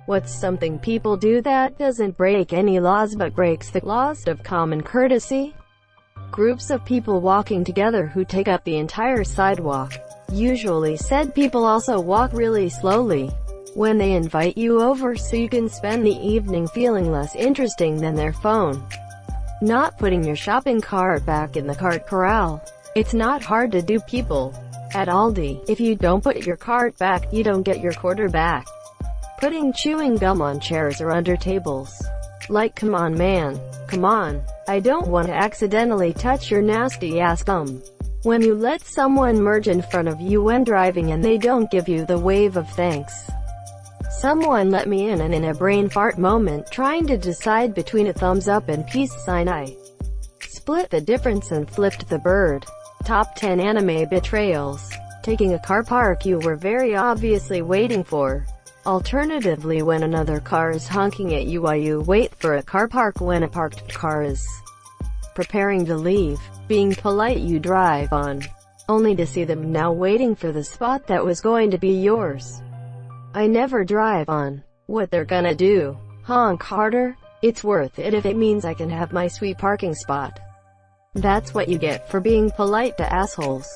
What's something people do that doesn't break any laws but breaks the laws of common courtesy? Groups of people walking together who take up the entire sidewalk. Usually said people also walk really slowly when they invite you over so you can spend the evening feeling less interesting than their phone. Not putting your shopping cart back in the cart corral. It's not hard to do, people. At Aldi, if you don't put your cart back, you don't get your quarter back. Putting chewing gum on chairs or under tables. Like, come on man, come on. I don't want to accidentally touch your nasty ass gum. When you let someone merge in front of you when driving and they don't give you the wave of thanks. Someone let me in, and in a brain fart moment trying to decide between a thumbs up and peace sign, I split the difference and flipped the bird. Top 10 anime betrayals. Taking a car park you were very obviously waiting for. Alternatively, when another car is honking at you while you wait for a car park when a parked car is preparing to leave. Being polite, you drive on, only to see them now waiting for the spot that was going to be yours. I never drive on what they're gonna do. Honk harder? It's worth it if it means I can have my sweet parking spot. That's what you get for being polite to assholes.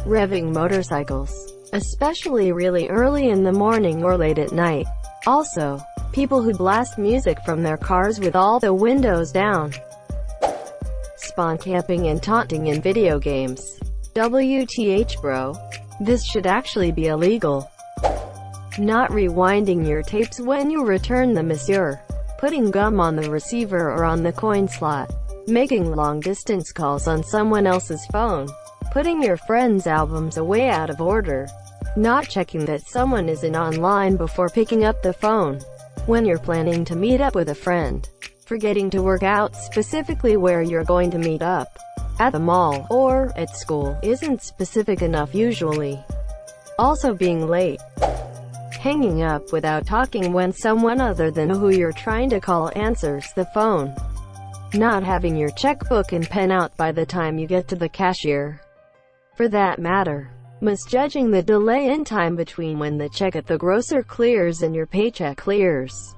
Revving motorcycles. Especially really early in the morning or late at night. Also, people who blast music from their cars with all the windows down. Spawn camping and taunting in video games. WTH bro. This should actually be illegal. Not rewinding your tapes when you return them, monsieur. Putting gum on the receiver or on the coin slot. Making long-distance calls on someone else's phone. Putting your friends' albums away out of order. Not checking that someone isn't online before picking up the phone. When you're planning to meet up with a friend. Forgetting to work out specifically where you're going to meet up. At the mall, or at school, isn't specific enough usually. Also being late. Hanging up without talking when someone other than who you're trying to call answers the phone. Not having your checkbook and pen out by the time you get to the cashier. For that matter, misjudging the delay in time between when the check at the grocer clears and your paycheck clears.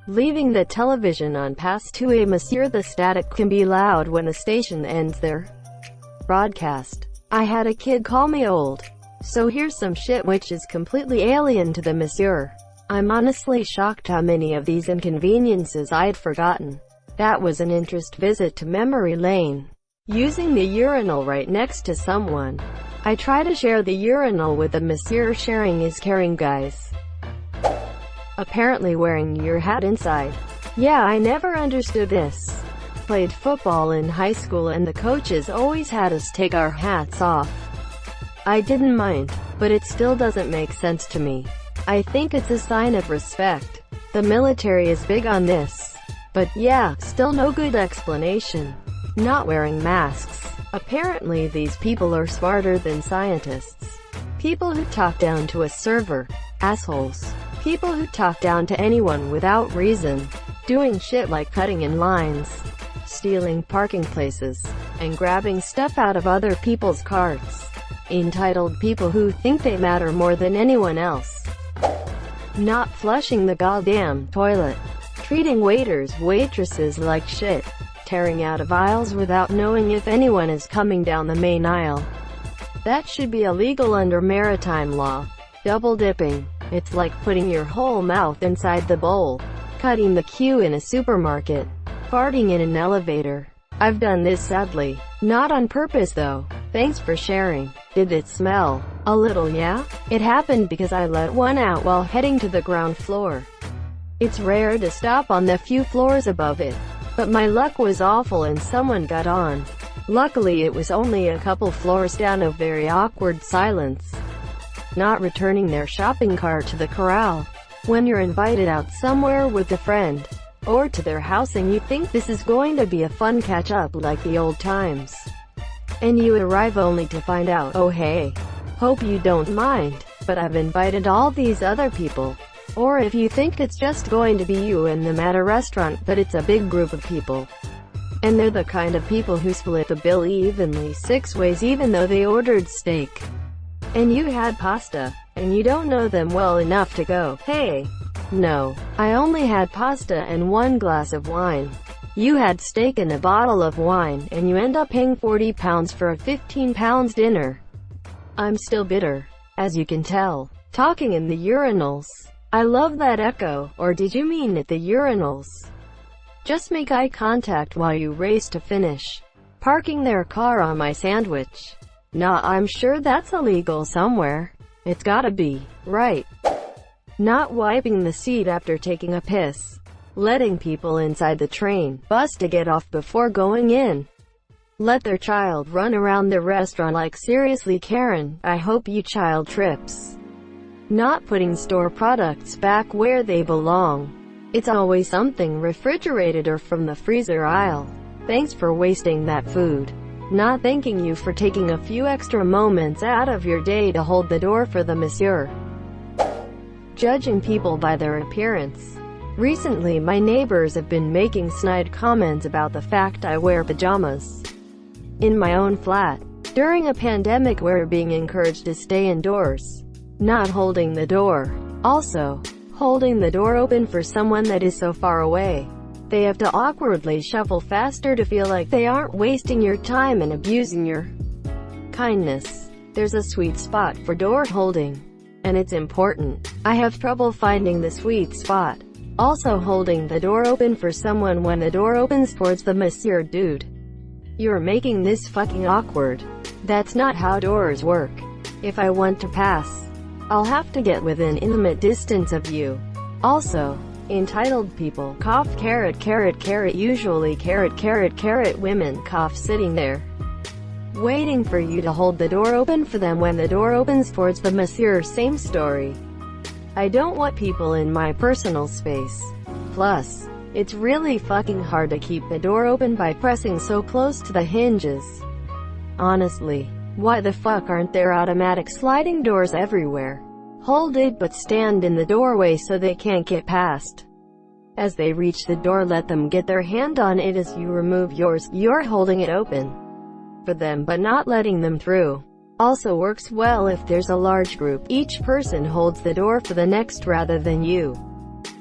Leaving the television on past 2 a.m. Monsieur, the static can be loud when the station ends their broadcast. I had a kid call me old. So here's some shit which is completely alien to the monsieur. I'm honestly shocked how many of these inconveniences I'd forgotten. That was an interest visit to memory lane. Using the urinal right next to someone. I try to share the urinal with the monsieur. Sharing is caring, guys. Apparently wearing your hat inside. Yeah, I never understood this. Played football in high school and the coaches always had us take our hats off. I didn't mind, but it still doesn't make sense to me. I think it's a sign of respect. The military is big on this. But yeah, still no good explanation. Not wearing masks. Apparently these people are smarter than scientists. People who talk down to a server. Assholes. People who talk down to anyone without reason. Doing shit like cutting in lines, stealing parking places, and grabbing stuff out of other people's carts. Entitled people who think they matter more than anyone else. Not flushing the goddamn toilet. Treating waiters, waitresses like shit. Tearing out of aisles without knowing if anyone is coming down the main aisle. That should be illegal under maritime law. Double dipping. It's like putting your whole mouth inside the bowl. Cutting the queue in a supermarket. Farting in an elevator. I've done this sadly. Not on purpose though. Thanks for sharing. Did it smell? A little, yeah? It happened because I let one out while heading to the ground floor. It's rare to stop on the few floors above it. But my luck was awful and someone got on. Luckily it was only a couple floors down. A very awkward silence. Not returning their shopping cart to the corral. When you're invited out somewhere with a friend, or to their house and you think this is going to be a fun catch-up like the old times. And you arrive only to find out, oh hey, hope you don't mind, but I've invited all these other people. Or if you think it's just going to be you and them at a restaurant, but it's a big group of people. And they're the kind of people who split the bill evenly 6 ways even though they ordered steak. And you had pasta. And you don't know them well enough to go, hey, No, I only had pasta and 1 glass of wine. You had steak and a bottle of wine, and you end up paying £40 for a £15 dinner. I'm still bitter, as you can tell. Talking in the urinals. I love that echo. Or did you mean at the urinals? Just make eye contact while you race to finish. Parking their car on my sandwich. Nah, I'm sure that's illegal somewhere. It's gotta be, right? Not wiping the seat after taking a piss. Letting people inside the train, bus to get off before going in. Let their child run around the restaurant like seriously Karen, I hope you child trips. Not putting store products back where they belong. It's always something refrigerated or from the freezer aisle. Thanks for wasting that food. Not thanking you for taking a few extra moments out of your day to hold the door for the monsieur. Judging people by their appearance. Recently my neighbors have been making snide comments about the fact I wear pajamas in my own flat. During a pandemic we're being encouraged to stay indoors. Not holding the door. Also, holding the door open for someone that is so far away. They have to awkwardly shuffle faster to feel like they aren't wasting your time and abusing your kindness. There's a sweet spot for door holding. And it's important. I have trouble finding the sweet spot. Also holding the door open for someone when the door opens towards the monsieur dude. You're making this fucking awkward. That's not how doors work. If I want to pass, I'll have to get within intimate distance of you. Also, entitled people cough usually women cough sitting there. Waiting for you to hold the door open for them when the door opens towards the monsieur. Same story. I don't want people in my personal space. Plus, it's really fucking hard to keep the door open by pressing so close to the hinges. Honestly, why the fuck aren't there automatic sliding doors everywhere? Hold it but stand in the doorway so they can't get past. As they reach the door, let them get their hand on it as you remove yours. You're holding it open for them but not letting them through. Also works well if there's a large group. Each person holds the door for the next rather than you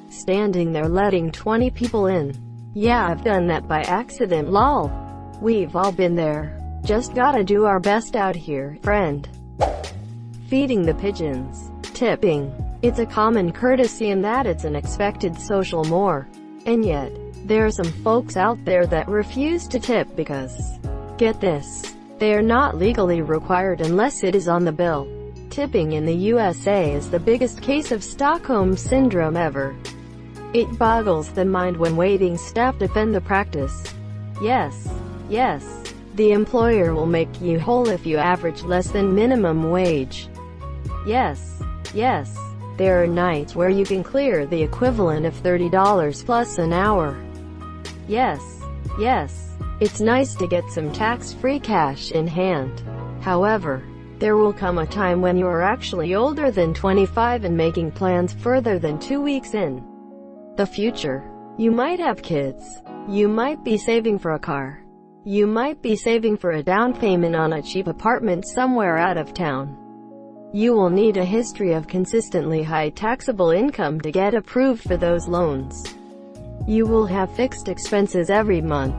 standing there letting 20 people in. Yeah, I've done that by accident, lol. We've all been there. Just gotta do our best out here, friend. Feeding the pigeons. Tipping. It's a common courtesy in that it's an expected social more. And yet, there are some folks out there that refuse to tip because, get this, they are not legally required unless it is on the bill. Tipping in the USA is the biggest case of Stockholm Syndrome ever. It boggles the mind when waiting staff defend the practice. Yes, the employer will make you whole if you average less than minimum wage. Yes, there are nights where you can clear the equivalent of $30 plus an hour. Yes, it's nice to get some tax-free cash in hand. However, there will come a time when you are actually older than 25 and making plans further than 2 weeks in the future. You might have kids. You might be saving for a car. You might be saving for a down payment on a cheap apartment somewhere out of town. You will need a history of consistently high taxable income to get approved for those loans. You will have fixed expenses every month.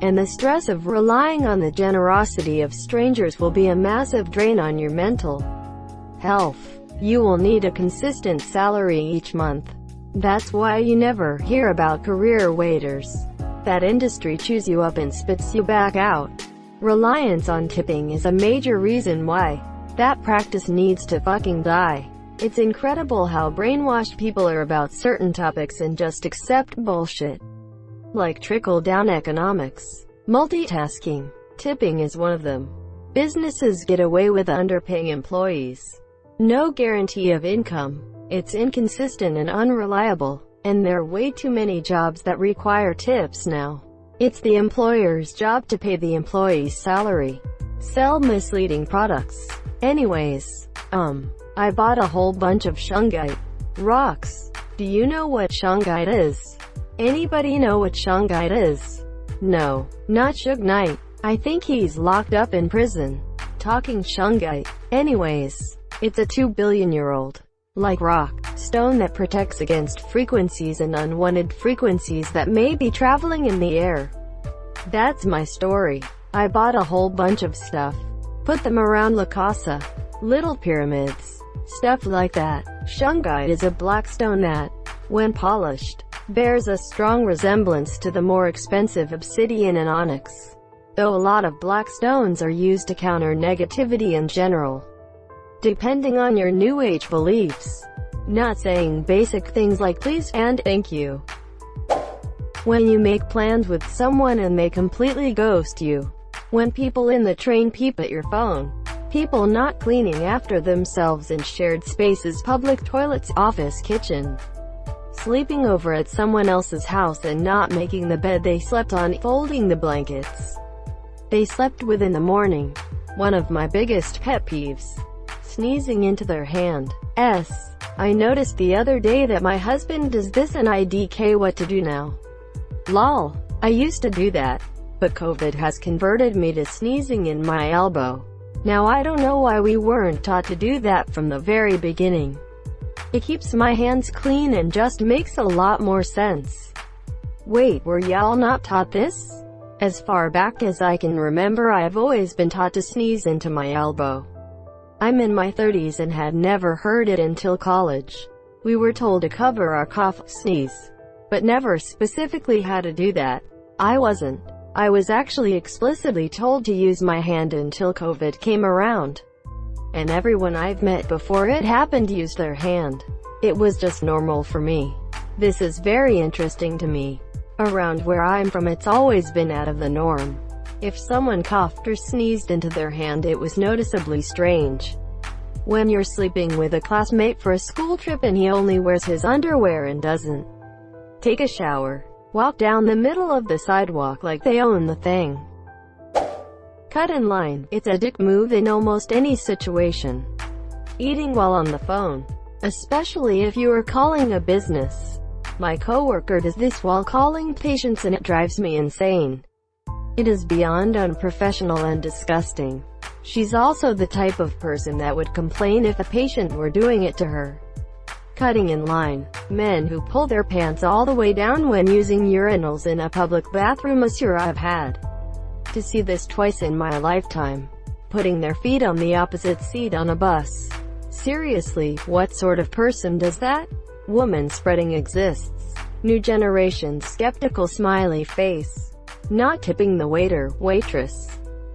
And the stress of relying on the generosity of strangers will be a massive drain on your mental health. You will need a consistent salary each month. That's why you never hear about career waiters. That industry chews you up and spits you back out. Reliance on tipping is a major reason why that practice needs to fucking die. It's incredible how brainwashed people are about certain topics and just accept bullshit. Like trickle-down economics. Multitasking. Tipping is one of them. Businesses get away with underpaying employees. No guarantee of income. It's inconsistent and unreliable. And there are way too many jobs that require tips now. It's the employer's job to pay the employee's salary. Sell misleading products. Anyways, I bought a whole bunch of shungite rocks. Do you know what shungite is? Anybody know what shungite is? No, not Suge Knight. I think he's locked up in prison. Talking shungite. Anyways, it's a 2 billion-year-old like rock. stone that protects against frequencies and unwanted frequencies that may be traveling in the air. That's my story. I bought a whole bunch of stuff. Put them around La Casa. Little pyramids. Stuff like that. Shungite is a black stone that, when polished, bears a strong resemblance to the more expensive obsidian and onyx. Though a lot of black stones are used to counter negativity in general. Depending on your New Age beliefs. Not saying basic things like please and thank you. When you make plans with someone and they completely ghost you. When people in the train peep at your phone. People not cleaning after themselves in shared spaces, public toilets, office, kitchen. Sleeping over at someone else's house and not making the bed they slept on, folding the blankets they slept with in the morning. One of my biggest pet peeves. Sneezing into their hand. I noticed the other day that my husband does this and IDK what to do now. Lol. I used to do that, but COVID has converted me to sneezing in my elbow. Now I don't know why we weren't taught to do that from the very beginning. It keeps my hands clean and just makes a lot more sense. Wait, were y'all not taught this? As far back as I can remember, I've always been taught to sneeze into my elbow. I'm in my 30s and had never heard it until college. We were told to cover our cough, sneeze, but never specifically how to do that. I wasn't. I was actually explicitly told to use my hand until COVID came around. And everyone I've met before it happened used their hand. It was just normal for me. This is very interesting to me. Around where I'm from, it's always been out of the norm. If someone coughed or sneezed into their hand, it was noticeably strange. When you're sleeping with a classmate for a school trip and he only wears his underwear and doesn't take a shower, walk down the middle of the sidewalk like they own the thing. Cut in line. It's a dick move in almost any situation. Eating while on the phone. Especially if you are calling a business. My coworker does this while calling patients and it drives me insane. It is beyond unprofessional and disgusting. She's also the type of person that would complain if a patient were doing it to her. Cutting in line. Men who pull their pants all the way down when using urinals in a public bathroom. I've had to see this twice in my lifetime. Putting their feet on the opposite seat on a bus. Seriously, what sort of person does that? Woman spreading exists. New generation skeptical smiley face. Not tipping the waiter, waitress.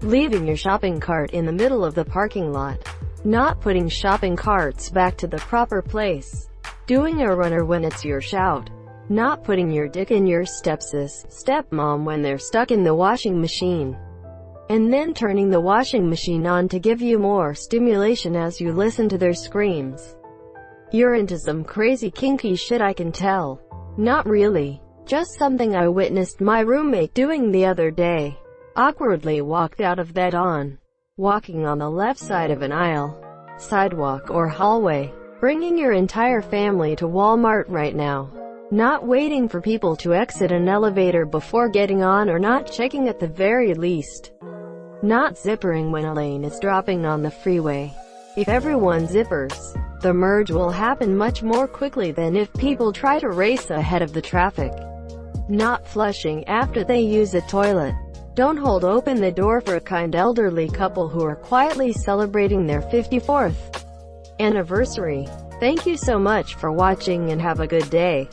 Leaving your shopping cart in the middle of the parking lot. Not putting shopping carts back to the proper place. Doing a runner when it's your shout. Not putting your dick in your stepsis, stepmom when they're stuck in the washing machine. And then turning the washing machine on to give you more stimulation as you listen to their screams. You're into some crazy kinky shit, I can tell. Not really. Just something I witnessed my roommate doing the other day. Awkwardly walked out of bed on. Walking on the left side of an aisle, sidewalk or hallway. Bringing your entire family to Walmart right now. Not waiting for people to exit an elevator before getting on, or not checking at the very least. Not zippering when a lane is dropping on the freeway. If everyone zippers, the merge will happen much more quickly than if people try to race ahead of the traffic. Not flushing after they use a toilet. Don't hold open the door for a kind elderly couple who are quietly celebrating their 54th anniversary. Thank you so much for watching and have a good day.